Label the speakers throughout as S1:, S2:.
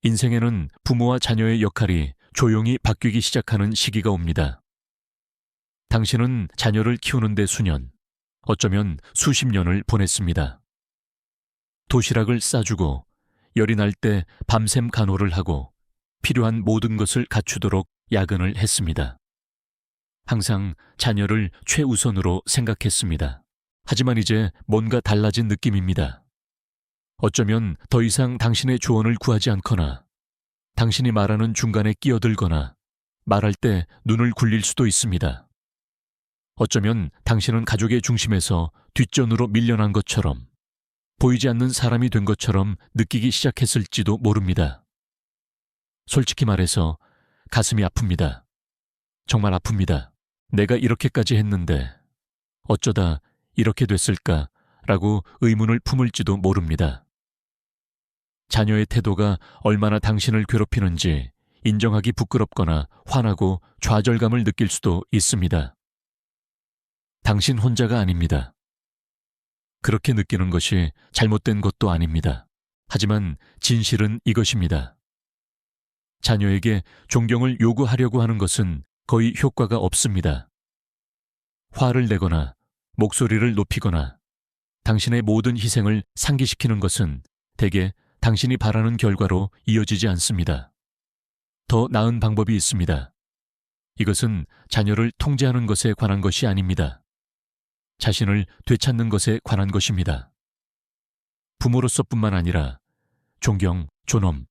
S1: 인생에는 부모와 자녀의 역할이 조용히 바뀌기 시작하는 시기가 옵니다. 당신은 자녀를 키우는데 수년, 어쩌면 수십 년을 보냈습니다. 도시락을 싸주고 열이 날 때 밤샘 간호를 하고 필요한 모든 것을 갖추도록 야근을 했습니다. 항상 자녀를 최우선으로 생각했습니다. 하지만 이제 뭔가 달라진 느낌입니다. 어쩌면 더 이상 당신의 조언을 구하지 않거나 당신이 말하는 중간에 끼어들거나 말할 때 눈을 굴릴 수도 있습니다. 어쩌면 당신은 가족의 중심에서 뒷전으로 밀려난 것처럼 보이지 않는 사람이 된 것처럼 느끼기 시작했을지도 모릅니다. 솔직히 말해서 가슴이 아픕니다. 정말 아픕니다. 내가 이렇게까지 했는데 어쩌다 이렇게 됐을까라고 의문을 품을지도 모릅니다. 자녀의 태도가 얼마나 당신을 괴롭히는지 인정하기 부끄럽거나 화나고 좌절감을 느낄 수도 있습니다. 당신 혼자가 아닙니다. 그렇게 느끼는 것이 잘못된 것도 아닙니다. 하지만 진실은 이것입니다. 자녀에게 존경을 요구하려고 하는 것은 거의 효과가 없습니다. 화를 내거나 목소리를 높이거나 당신의 모든 희생을 상기시키는 것은 대개 당신이 바라는 결과로 이어지지 않습니다. 더 나은 방법이 있습니다. 이것은 자녀를 통제하는 것에 관한 것이 아닙니다. 자신을 되찾는 것에 관한 것입니다. 부모로서뿐만 아니라 존경, 존엄,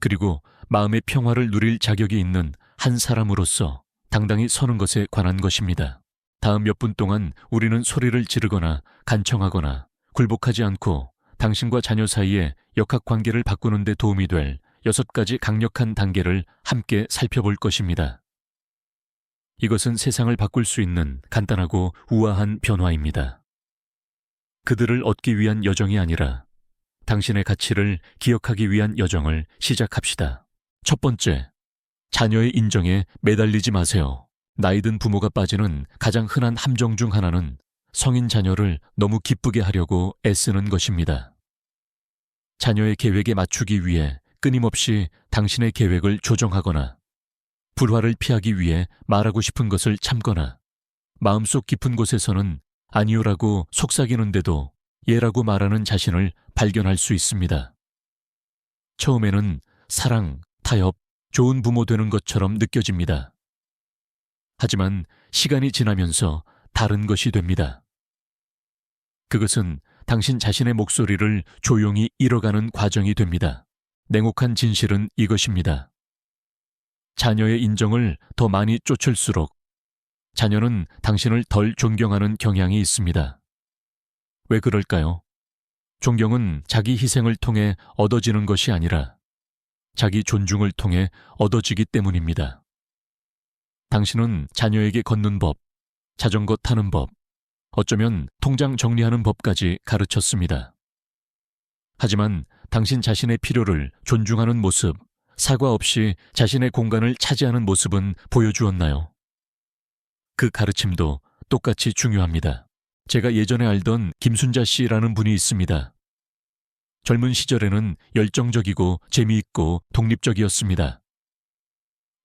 S1: 그리고 마음의 평화를 누릴 자격이 있는 한 사람으로서 당당히 서는 것에 관한 것입니다. 다음 몇 분 동안 우리는 소리를 지르거나 간청하거나 굴복하지 않고 당신과 자녀 사이의 역학관계를 바꾸는 데 도움이 될 6가지 강력한 단계를 함께 살펴볼 것입니다. 이것은 세상을 바꿀 수 있는 간단하고 우아한 변화입니다. 그들을 얻기 위한 여정이 아니라 당신의 가치를 기억하기 위한 여정을 시작합시다. 첫 번째, 자녀의 인정에 매달리지 마세요. 나이든 부모가 빠지는 가장 흔한 함정 중 하나는 성인 자녀를 너무 기쁘게 하려고 애쓰는 것입니다. 자녀의 계획에 맞추기 위해 끊임없이 당신의 계획을 조정하거나 불화를 피하기 위해 말하고 싶은 것을 참거나 마음속 깊은 곳에서는 아니요라고 속삭이는데도 예라고 말하는 자신을 발견할 수 있습니다. 처음에는 사랑, 타협, 좋은 부모 되는 것처럼 느껴집니다. 하지만 시간이 지나면서 다른 것이 됩니다. 그것은 당신 자신의 목소리를 조용히 잃어가는 과정이 됩니다. 냉혹한 진실은 이것입니다. 자녀의 인정을 더 많이 쫓을수록 자녀는 당신을 덜 존경하는 경향이 있습니다. 왜 그럴까요? 존경은 자기 희생을 통해 얻어지는 것이 아니라 자기 존중을 통해 얻어지기 때문입니다. 당신은 자녀에게 걷는 법, 자전거 타는 법, 어쩌면 통장 정리하는 법까지 가르쳤습니다. 하지만 당신 자신의 필요를 존중하는 모습, 사과 없이 자신의 공간을 차지하는 모습은 보여주었나요? 그 가르침도 똑같이 중요합니다. 제가 예전에 알던 김순자 씨라는 분이 있습니다. 젊은 시절에는 열정적이고 재미있고 독립적이었습니다.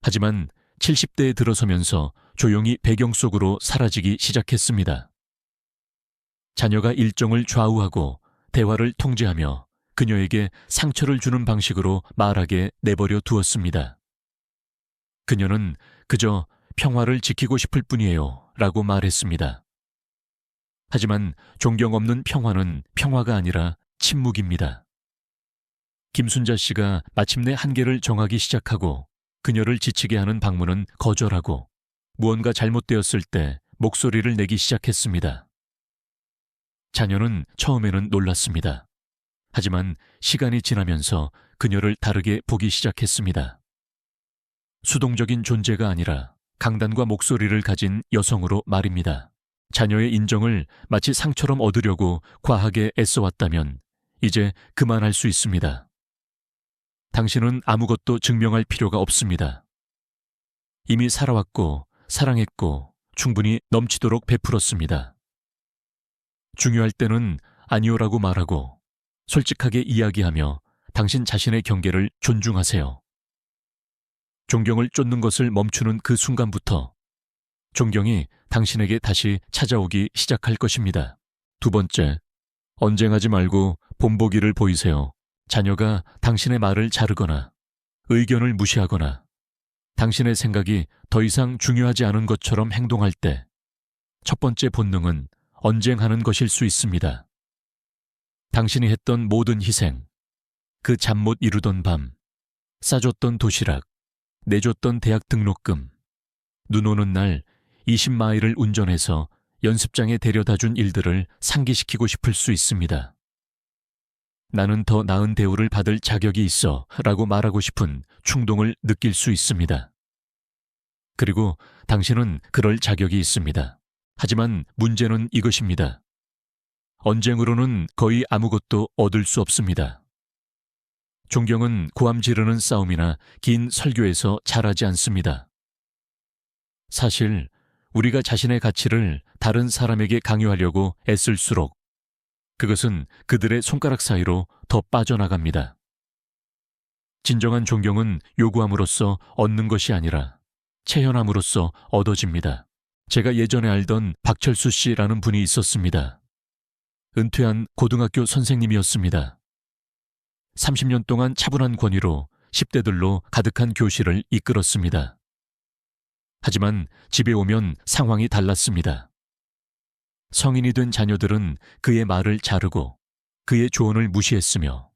S1: 하지만 70대에 들어서면서 조용히 배경 속으로 사라지기 시작했습니다. 자녀가 일정을 좌우하고 대화를 통제하며 그녀에게 상처를 주는 방식으로 말하게 내버려 두었습니다. 그녀는 그저 평화를 지키고 싶을 뿐이에요 라고 말했습니다. 하지만 존경 없는 평화는 평화가 아니라 침묵입니다. 김순자 씨가 마침내 한계를 정하기 시작하고 그녀를 지치게 하는 방문은 거절하고 무언가 잘못되었을 때 목소리를 내기 시작했습니다. 자녀는 처음에는 놀랐습니다. 하지만 시간이 지나면서 그녀를 다르게 보기 시작했습니다. 수동적인 존재가 아니라 강단과 목소리를 가진 여성으로 말입니다. 자녀의 인정을 마치 상처럼 얻으려고 과하게 애써왔다면 이제 그만할 수 있습니다. 당신은 아무것도 증명할 필요가 없습니다. 이미 살아왔고 사랑했고 충분히 넘치도록 베풀었습니다. 중요할 때는 아니오라고 말하고 솔직하게 이야기하며 당신 자신의 경계를 존중하세요. 존경을 쫓는 것을 멈추는 그 순간부터 존경이 당신에게 다시 찾아오기 시작할 것입니다. 두 번째, 언쟁하지 말고 본보기를 보이세요. 자녀가 당신의 말을 자르거나 의견을 무시하거나 당신의 생각이 더 이상 중요하지 않은 것처럼 행동할 때 첫 번째 본능은 언쟁하는 것일 수 있습니다. 당신이 했던 모든 희생, 그 잠 못 이루던 밤, 싸줬던 도시락, 내줬던 대학 등록금, 눈 오는 날 20마일을 운전해서 연습장에 데려다준 일들을 상기시키고 싶을 수 있습니다. 나는 더 나은 대우를 받을 자격이 있어 라고 말하고 싶은 충동을 느낄 수 있습니다. 그리고 당신은 그럴 자격이 있습니다. 하지만 문제는 이것입니다. 언쟁으로는 거의 아무것도 얻을 수 없습니다. 존경은 고함 지르는 싸움이나 긴 설교에서 자라지 않습니다. 사실 우리가 자신의 가치를 다른 사람에게 강요하려고 애쓸수록 그것은 그들의 손가락 사이로 더 빠져나갑니다. 진정한 존경은 요구함으로써 얻는 것이 아니라 체현함으로써 얻어집니다. 제가 예전에 알던 박철수 씨라는 분이 있었습니다. 은퇴한 고등학교 선생님이었습니다. 30년 동안 차분한 권위로 10대들로 가득한 교실을 이끌었습니다. 하지만 집에 오면 상황이 달랐습니다. 성인이 된 자녀들은 그의 말을 자르고 그의 조언을 무시했으며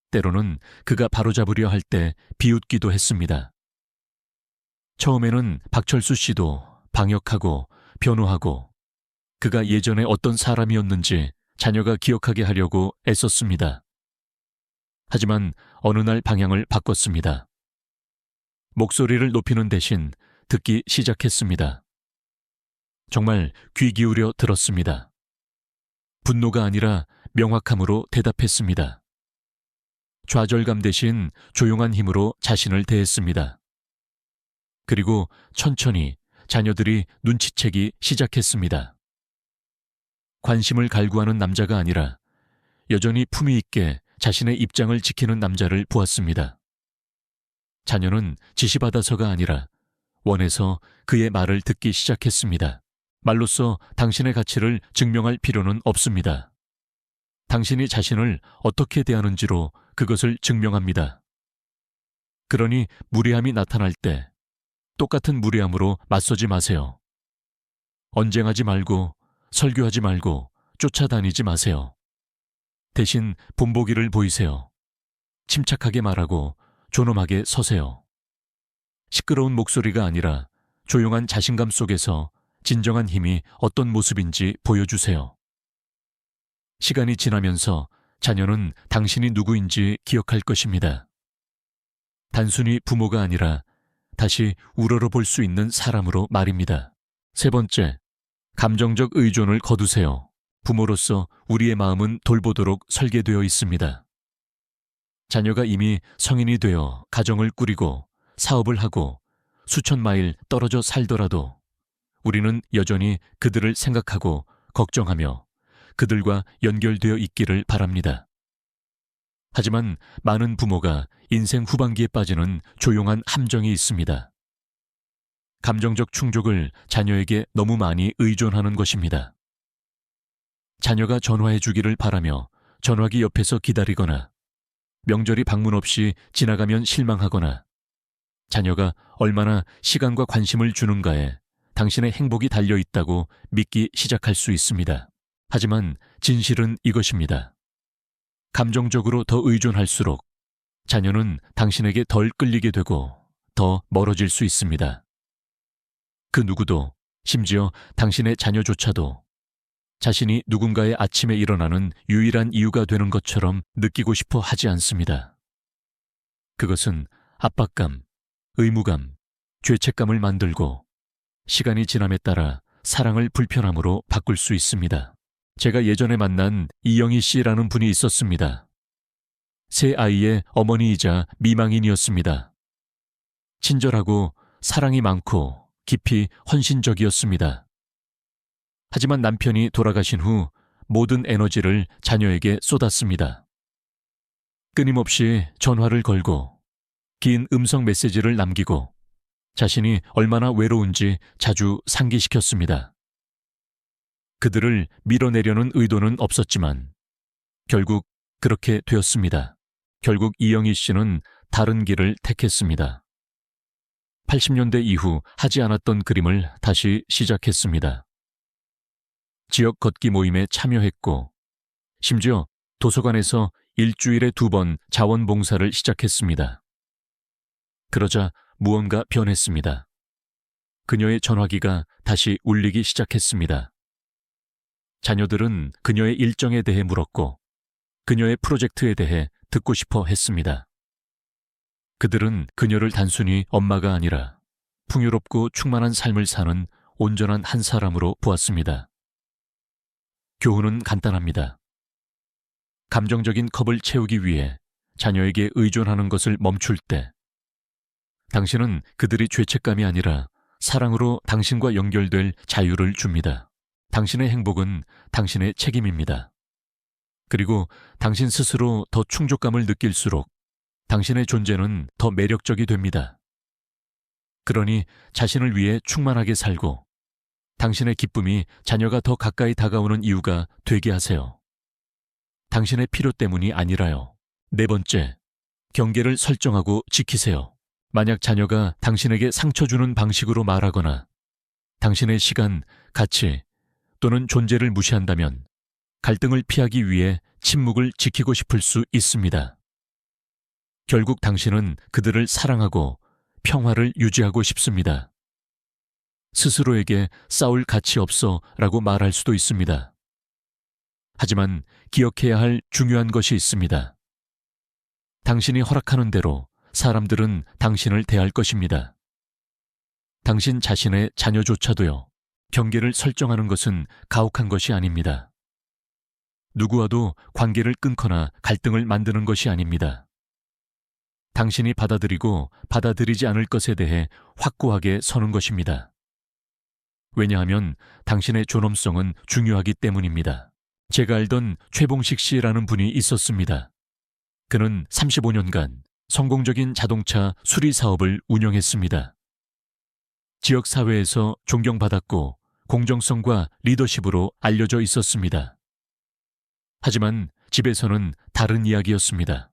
S1: 때로는 그가 바로잡으려 할 때 비웃기도 했습니다. 처음에는 박철수 씨도 방역하고 변호하고 그가 예전에 어떤 사람이었는지 자녀가 기억하게 하려고 애썼습니다. 하지만 어느 날 방향을 바꿨습니다. 목소리를 높이는 대신 듣기 시작했습니다. 정말 귀 기울여 들었습니다. 분노가 아니라 명확함으로 대답했습니다. 좌절감 대신 조용한 힘으로 자신을 대했습니다. 그리고 천천히 자녀들이 눈치채기 시작했습니다. 관심을 갈구하는 남자가 아니라 여전히 품위 있게 자신의 입장을 지키는 남자를 보았습니다. 자녀는 지시받아서가 아니라 원해서 그의 말을 듣기 시작했습니다. 말로써 당신의 가치를 증명할 필요는 없습니다. 당신이 자신을 어떻게 대하는지로 그것을 증명합니다. 그러니 무례함이 나타날 때 똑같은 무례함으로 맞서지 마세요. 언쟁하지 말고 설교하지 말고 쫓아다니지 마세요. 대신 본보기를 보이세요. 침착하게 말하고 존엄하게 서세요. 시끄러운 목소리가 아니라 조용한 자신감 속에서 진정한 힘이 어떤 모습인지 보여주세요. 시간이 지나면서 자녀는 당신이 누구인지 기억할 것입니다. 단순히 부모가 아니라 다시 우러러볼 수 있는 사람으로 말입니다. 세 번째, 감정적 의존을 거두세요. 부모로서 우리의 마음은 돌보도록 설계되어 있습니다. 자녀가 이미 성인이 되어 가정을 꾸리고 사업을 하고 수천 마일 떨어져 살더라도 우리는 여전히 그들을 생각하고 걱정하며 그들과 연결되어 있기를 바랍니다. 하지만 많은 부모가 인생 후반기에 빠지는 조용한 함정이 있습니다. 감정적 충족을 자녀에게 너무 많이 의존하는 것입니다. 자녀가 전화해 주기를 바라며 전화기 옆에서 기다리거나 명절이 방문 없이 지나가면 실망하거나 자녀가 얼마나 시간과 관심을 주는가에 당신의 행복이 달려 있다고 믿기 시작할 수 있습니다. 하지만 진실은 이것입니다. 감정적으로 더 의존할수록 자녀는 당신에게 덜 끌리게 되고 더 멀어질 수 있습니다. 그 누구도, 심지어 당신의 자녀조차도 자신이 누군가의 아침에 일어나는 유일한 이유가 되는 것처럼 느끼고 싶어 하지 않습니다. 그것은 압박감, 의무감, 죄책감을 만들고 시간이 지남에 따라 사랑을 불편함으로 바꿀 수 있습니다. 제가 예전에 만난 이영희 씨라는 분이 있었습니다. 세 아이의 어머니이자 미망인이었습니다. 친절하고 사랑이 많고 깊이 헌신적이었습니다. 하지만 남편이 돌아가신 후 모든 에너지를 자녀에게 쏟았습니다. 끊임없이 전화를 걸고 긴 음성 메시지를 남기고 자신이 얼마나 외로운지 자주 상기시켰습니다. 그들을 밀어내려는 의도는 없었지만 결국 그렇게 되었습니다. 결국 이영희 씨는 다른 길을 택했습니다. 80년대 이후 하지 않았던 그림을 다시 시작했습니다. 지역 걷기 모임에 참여했고 심지어 도서관에서 일주일에 2번 자원봉사를 시작했습니다. 그러자 무언가 변했습니다. 그녀의 전화기가 다시 울리기 시작했습니다. 자녀들은 그녀의 일정에 대해 물었고 그녀의 프로젝트에 대해 듣고 싶어 했습니다. 그들은 그녀를 단순히 엄마가 아니라 풍요롭고 충만한 삶을 사는 온전한 한 사람으로 보았습니다. 교훈은 간단합니다. 감정적인 컵을 채우기 위해 자녀에게 의존하는 것을 멈출 때 당신은 그들이 죄책감이 아니라 사랑으로 당신과 연결될 자유를 줍니다. 당신의 행복은 당신의 책임입니다. 그리고 당신 스스로 더 충족감을 느낄수록 당신의 존재는 더 매력적이 됩니다. 그러니 자신을 위해 충만하게 살고 당신의 기쁨이 자녀가 더 가까이 다가오는 이유가 되게 하세요. 당신의 필요 때문이 아니라요. 4번째, 경계를 설정하고 지키세요. 만약 자녀가 당신에게 상처 주는 방식으로 말하거나 당신의 시간, 가치 또는 존재를 무시한다면 갈등을 피하기 위해 침묵을 지키고 싶을 수 있습니다. 결국 당신은 그들을 사랑하고 평화를 유지하고 싶습니다. 스스로에게 싸울 가치 없어 라고 말할 수도 있습니다. 하지만 기억해야 할 중요한 것이 있습니다. 당신이 허락하는 대로 사람들은 당신을 대할 것입니다. 당신 자신의 자녀조차도요. 경계를 설정하는 것은 가혹한 것이 아닙니다. 누구와도 관계를 끊거나 갈등을 만드는 것이 아닙니다. 당신이 받아들이고 받아들이지 않을 것에 대해 확고하게 서는 것입니다. 왜냐하면 당신의 존엄성은 중요하기 때문입니다. 제가 알던 최봉식 씨라는 분이 있었습니다. 그는 35년간 성공적인 자동차 수리 사업을 운영했습니다. 지역사회에서 존경받았고 공정성과 리더십으로 알려져 있었습니다. 하지만 집에서는 다른 이야기였습니다.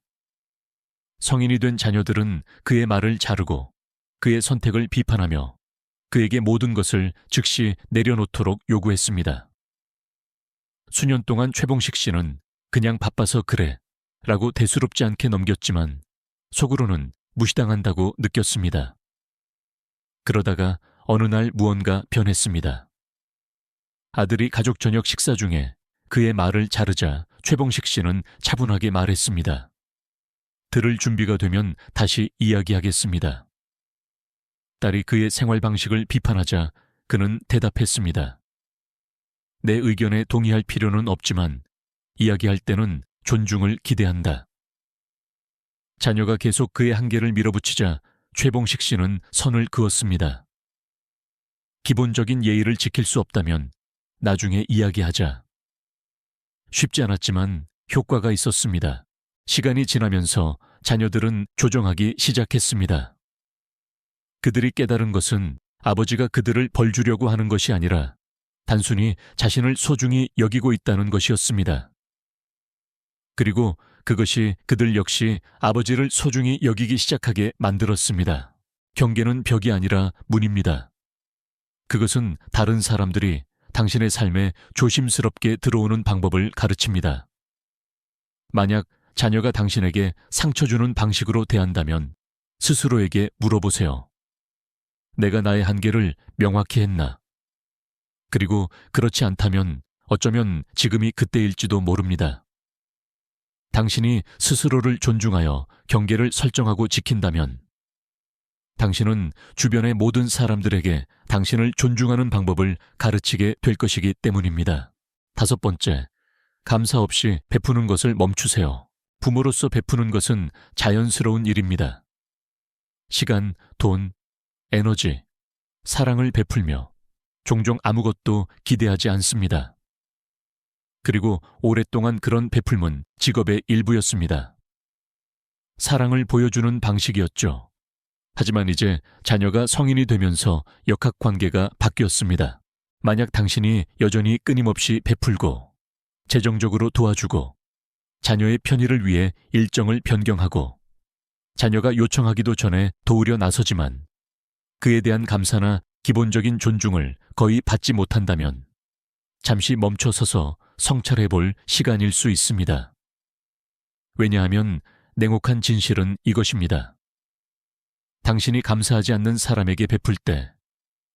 S1: 성인이 된 자녀들은 그의 말을 자르고 그의 선택을 비판하며 그에게 모든 것을 즉시 내려놓도록 요구했습니다. 수년 동안 최봉식 씨는 그냥 바빠서 그래 라고 대수롭지 않게 넘겼지만 속으로는 무시당한다고 느꼈습니다. 그러다가 어느 날 무언가 변했습니다. 아들이 가족 저녁 식사 중에 그의 말을 자르자 최봉식 씨는 차분하게 말했습니다. 들을 준비가 되면 다시 이야기하겠습니다. 딸이 그의 생활 방식을 비판하자 그는 대답했습니다. 내 의견에 동의할 필요는 없지만 이야기할 때는 존중을 기대한다. 자녀가 계속 그의 한계를 밀어붙이자 최봉식 씨는 선을 그었습니다. 기본적인 예의를 지킬 수 없다면 나중에 이야기하자. 쉽지 않았지만 효과가 있었습니다. 시간이 지나면서 자녀들은 조정하기 시작했습니다. 그들이 깨달은 것은 아버지가 그들을 벌주려고 하는 것이 아니라 단순히 자신을 소중히 여기고 있다는 것이었습니다. 그리고 그것이 그들 역시 아버지를 소중히 여기기 시작하게 만들었습니다. 경계는 벽이 아니라 문입니다. 그것은 다른 사람들이 당신의 삶에 조심스럽게 들어오는 방법을 가르칩니다. 만약 자녀가 당신에게 상처 주는 방식으로 대한다면 스스로에게 물어보세요. 내가 나의 한계를 명확히 했나? 그리고 그렇지 않다면 어쩌면 지금이 그때일지도 모릅니다. 당신이 스스로를 존중하여 경계를 설정하고 지킨다면 당신은 주변의 모든 사람들에게 당신을 존중하는 방법을 가르치게 될 것이기 때문입니다. 5번째, 감사 없이 베푸는 것을 멈추세요. 부모로서 베푸는 것은 자연스러운 일입니다. 시간, 돈, 에너지, 사랑을 베풀며 종종 아무것도 기대하지 않습니다. 그리고 오랫동안 그런 베풀문 직업의 일부였습니다. 사랑을 보여주는 방식이었죠. 하지만 이제 자녀가 성인이 되면서 역학관계가 바뀌었습니다. 만약 당신이 여전히 끊임없이 베풀고 재정적으로 도와주고 자녀의 편의를 위해 일정을 변경하고 자녀가 요청하기도 전에 도우려 나서지만 그에 대한 감사나 기본적인 존중을 거의 받지 못한다면 잠시 멈춰서서 성찰해 볼 시간일 수 있습니다. 왜냐하면 냉혹한 진실은 이것입니다. 당신이 감사하지 않는 사람에게 베풀 때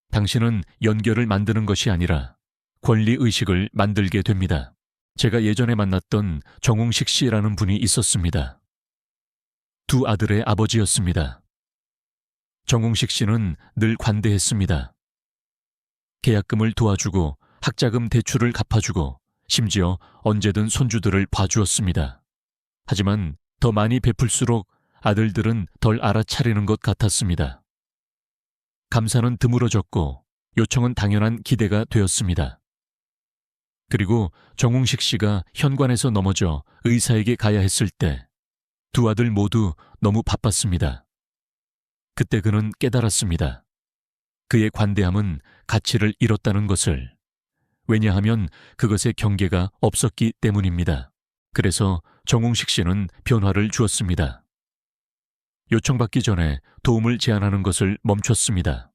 S1: 당신은 연결을 만드는 것이 아니라 권리의식을 만들게 됩니다. 제가 예전에 만났던 정웅식 씨라는 분이 있었습니다. 두 아들의 아버지였습니다. 정웅식 씨는 늘 관대했습니다. 계약금을 도와주고 학자금 대출을 갚아주고 심지어 언제든 손주들을 봐주었습니다. 하지만 더 많이 베풀수록 아들들은 덜 알아차리는 것 같았습니다. 감사는 드물어졌고 요청은 당연한 기대가 되었습니다. 그리고 정웅식 씨가 현관에서 넘어져 의사에게 가야 했을 때 두 아들 모두 너무 바빴습니다. 그때 그는 깨달았습니다. 그의 관대함은 가치를 잃었다는 것을. 왜냐하면 그것의 경계가 없었기 때문입니다. 그래서 정웅식 씨는 변화를 주었습니다. 요청받기 전에 도움을 제안하는 것을 멈췄습니다.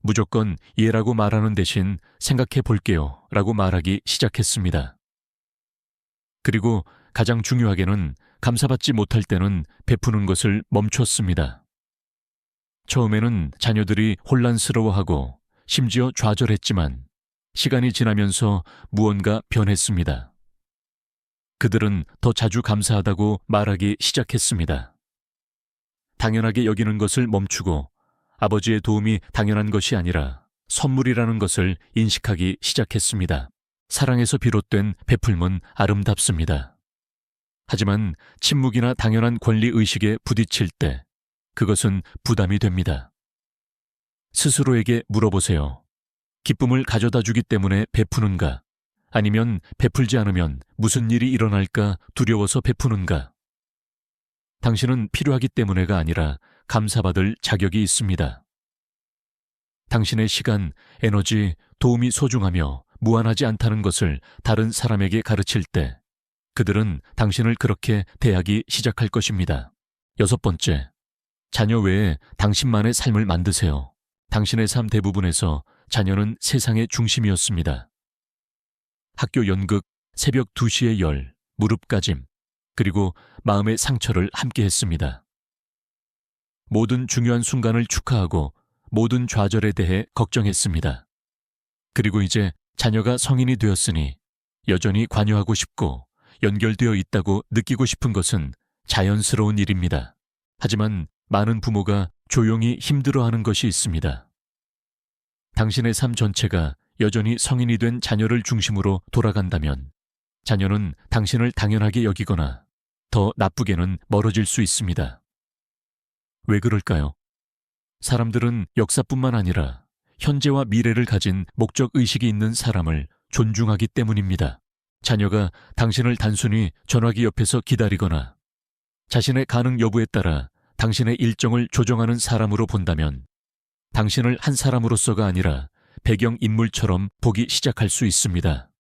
S1: 무조건 예라고 말하는 대신 생각해 볼게요 라고 말하기 시작했습니다. 그리고 가장 중요하게는 감사받지 못할 때는 베푸는 것을 멈췄습니다. 처음에는 자녀들이 혼란스러워하고 심지어 좌절했지만 시간이 지나면서 무언가 변했습니다. 그들은 더 자주 감사하다고 말하기 시작했습니다. 당연하게 여기는 것을 멈추고 아버지의 도움이 당연한 것이 아니라 선물이라는 것을 인식하기 시작했습니다. 사랑에서 비롯된 베풀음은 아름답습니다. 하지만 침묵이나 당연한 권리의식에 부딪힐 때 그것은 부담이 됩니다. 스스로에게 물어보세요. 기쁨을 가져다 주기 때문에 베푸는가? 아니면 베풀지 않으면 무슨 일이 일어날까 두려워서 베푸는가? 당신은 필요하기 때문에가 아니라 감사받을 자격이 있습니다. 당신의 시간, 에너지, 도움이 소중하며 무한하지 않다는 것을 다른 사람에게 가르칠 때 그들은 당신을 그렇게 대하기 시작할 것입니다. 6번째, 자녀 외에 당신만의 삶을 만드세요. 당신의 삶 대부분에서 자녀는 세상의 중심이었습니다. 학교 연극, 새벽 2시의 열, 무릎까짐, 그리고 마음의 상처를 함께 했습니다. 모든 중요한 순간을 축하하고 모든 좌절에 대해 걱정했습니다. 그리고 이제 자녀가 성인이 되었으니 여전히 관여하고 싶고 연결되어 있다고 느끼고 싶은 것은 자연스러운 일입니다. 하지만 많은 부모가 조용히 힘들어하는 것이 있습니다. 당신의 삶 전체가 여전히 성인이 된 자녀를 중심으로 돌아간다면 자녀는 당신을 당연하게 여기거나 더 나쁘게는 멀어질 수 있습니다. 왜 그럴까요? 사람들은 역사뿐만 아니라 현재와 미래를 가진 목적의식이 있는 사람을 존중하기 때문입니다. 자녀가 당신을 단순히 전화기 옆에서 기다리거나 자신의 가능 여부에 따라 당신의 일정을 조정하는 사람으로 본다면 당신을 한 사람으로서가 아니라 배경인물처럼 보기 시작할 수 있습니다.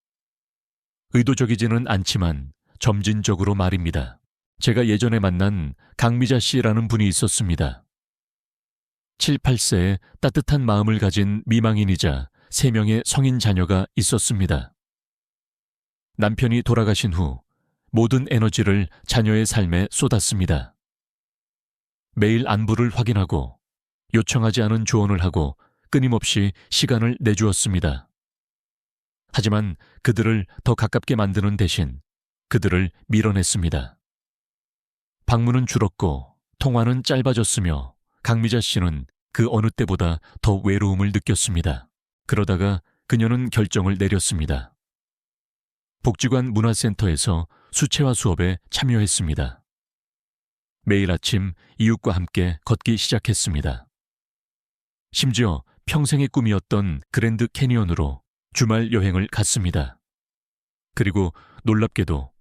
S1: 의도적이지는 않지만 점진적으로 말입니다. 제가 예전에 만난 강미자 씨라는 분이 있었습니다. 7, 8세의 따뜻한 마음을 가진 미망인이자 3명의 성인 자녀가 있었습니다. 남편이 돌아가신 후 모든 에너지를 자녀의 삶에 쏟았습니다. 매일 안부를 확인하고 요청하지 않은 조언을 하고 끊임없이 시간을 내주었습니다. 하지만 그들을 더 가깝게 만드는 대신 그들을 밀어냈습니다. 방문은 줄었고 통화는 짧아졌으며 강미자 씨는 그 어느 때보다 더 외로움을 느꼈습니다. 그러다가 그녀는 결정을 내렸습니다. 복지관 문화센터에서 수채화 수업에 참여했습니다. 매일 아침 이웃과 함께 걷기 시작했습니다. 심지어 평생의 꿈이었던 그랜드 캐니언으로 주말 여행을 갔습니다. 그리고 놀랍게도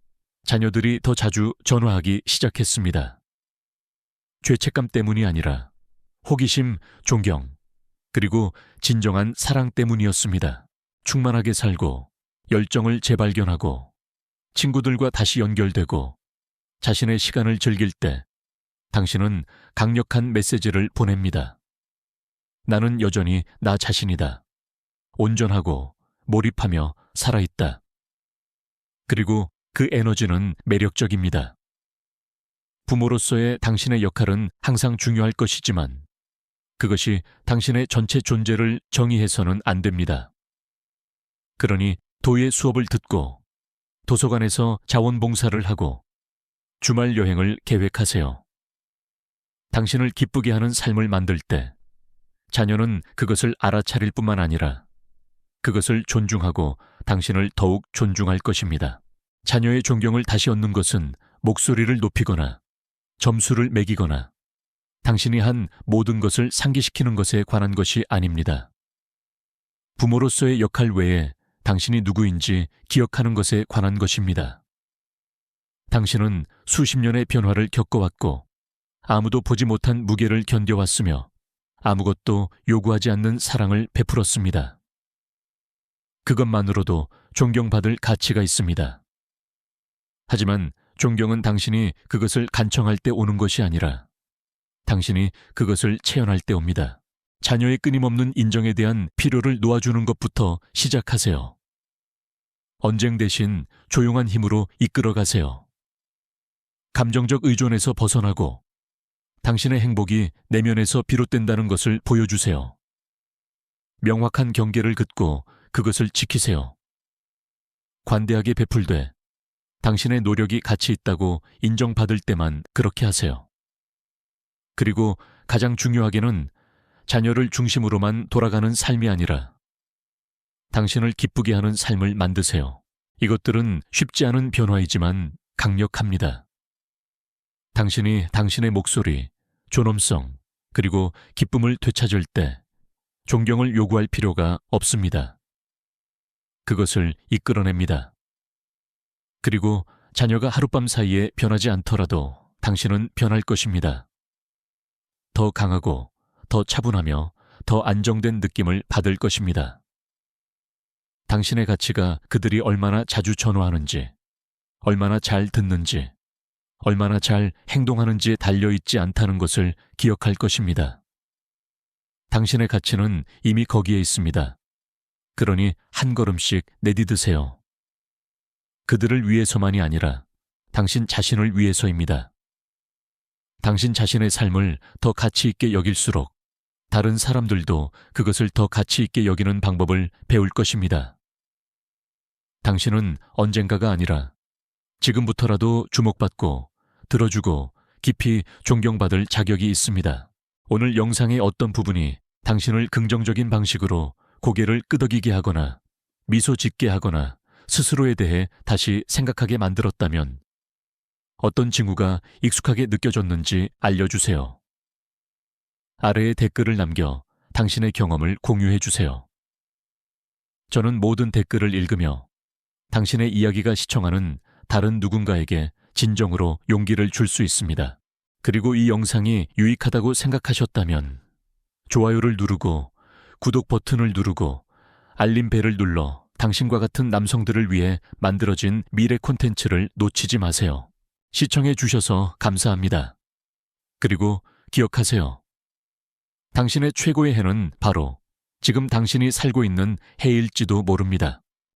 S1: 자녀들이 더 자주 전화하기 시작했습니다. 죄책감 때문이 아니라 호기심, 존경, 그리고 진정한 사랑 때문이었습니다. 충만하게 살고 열정을 재발견하고 친구들과 다시 연결되고 자신의 시간을 즐길 때 당신은 강력한 메시지를 보냅니다. 나는 여전히 나 자신이다. 온전하고 몰입하며 살아있다. 그리고 그 에너지는 매력적입니다. 부모로서의 당신의 역할은 항상 중요할 것이지만 그것이 당신의 전체 존재를 정의해서는 안 됩니다. 그러니 도예 수업을 듣고 도서관에서 자원봉사를 하고 주말 여행을 계획하세요. 당신을 기쁘게 하는 삶을 만들 때 자녀는 그것을 알아차릴 뿐만 아니라 그것을 존중하고 당신을 더욱 존중할 것입니다. 자녀의 존경을 다시 얻는 것은 목소리를 높이거나 점수를 매기거나 당신이 한 모든 것을 상기시키는 것에 관한 것이 아닙니다. 부모로서의 역할 외에 당신이 누구인지 기억하는 것에 관한 것입니다. 당신은 수십 년의 변화를 겪어왔고 아무도 보지 못한 무게를 견뎌왔으며 아무것도 요구하지 않는 사랑을 베풀었습니다. 그것만으로도 존경받을 가치가 있습니다. 하지만 존경은 당신이 그것을 간청할 때 오는 것이 아니라 당신이 그것을 체현할 때 옵니다. 자녀의 끊임없는 인정에 대한 필요를 놓아주는 것부터 시작하세요. 언쟁 대신 조용한 힘으로 이끌어가세요. 감정적 의존에서 벗어나고 당신의 행복이 내면에서 비롯된다는 것을 보여주세요. 명확한 경계를 긋고 그것을 지키세요. 관대하게 베풀되 당신의 노력이 가치 있다고 인정받을 때만 그렇게 하세요. 그리고 가장 중요하게는 자녀를 중심으로만 돌아가는 삶이 아니라 당신을 기쁘게 하는 삶을 만드세요. 이것들은 쉽지 않은 변화이지만 강력합니다. 당신이 당신의 목소리, 존엄성, 그리고 기쁨을 되찾을 때 존경을 요구할 필요가 없습니다. 그것을 이끌어냅니다. 그리고 자녀가 하룻밤 사이에 변하지 않더라도 당신은 변할 것입니다. 더 강하고 더 차분하며 더 안정된 느낌을 받을 것입니다. 당신의 가치가 그들이 얼마나 자주 전화하는지, 얼마나 잘 듣는지, 얼마나 잘 행동하는지에 달려있지 않다는 것을 기억할 것입니다. 당신의 가치는 이미 거기에 있습니다. 그러니 한 걸음씩 내디드세요. 그들을 위해서만이 아니라 당신 자신을 위해서입니다. 당신 자신의 삶을 더 가치 있게 여길수록 다른 사람들도 그것을 더 가치 있게 여기는 방법을 배울 것입니다. 당신은 언젠가가 아니라 지금부터라도 주목받고 들어주고 깊이 존경받을 자격이 있습니다. 오늘 영상의 어떤 부분이 당신을 긍정적인 방식으로 고개를 끄덕이게 하거나 미소 짓게 하거나 스스로에 대해 다시 생각하게 만들었다면 어떤 징후가 익숙하게 느껴졌는지 알려주세요. 아래에 댓글을 남겨 당신의 경험을 공유해 주세요. 저는 모든 댓글을 읽으며 당신의 이야기가 시청하는 다른 누군가에게 진정으로 용기를 줄 수 있습니다. 그리고 이 영상이 유익하다고 생각하셨다면 좋아요를 누르고 구독 버튼을 누르고 알림벨을 눌러 당신과 같은 남성들을 위해 만들어진 미래 콘텐츠를 놓치지 마세요. 시청해 주셔서 감사합니다. 그리고 기억하세요. 당신의 최고의 해는 바로 지금 당신이 살고 있는 해일지도 모릅니다.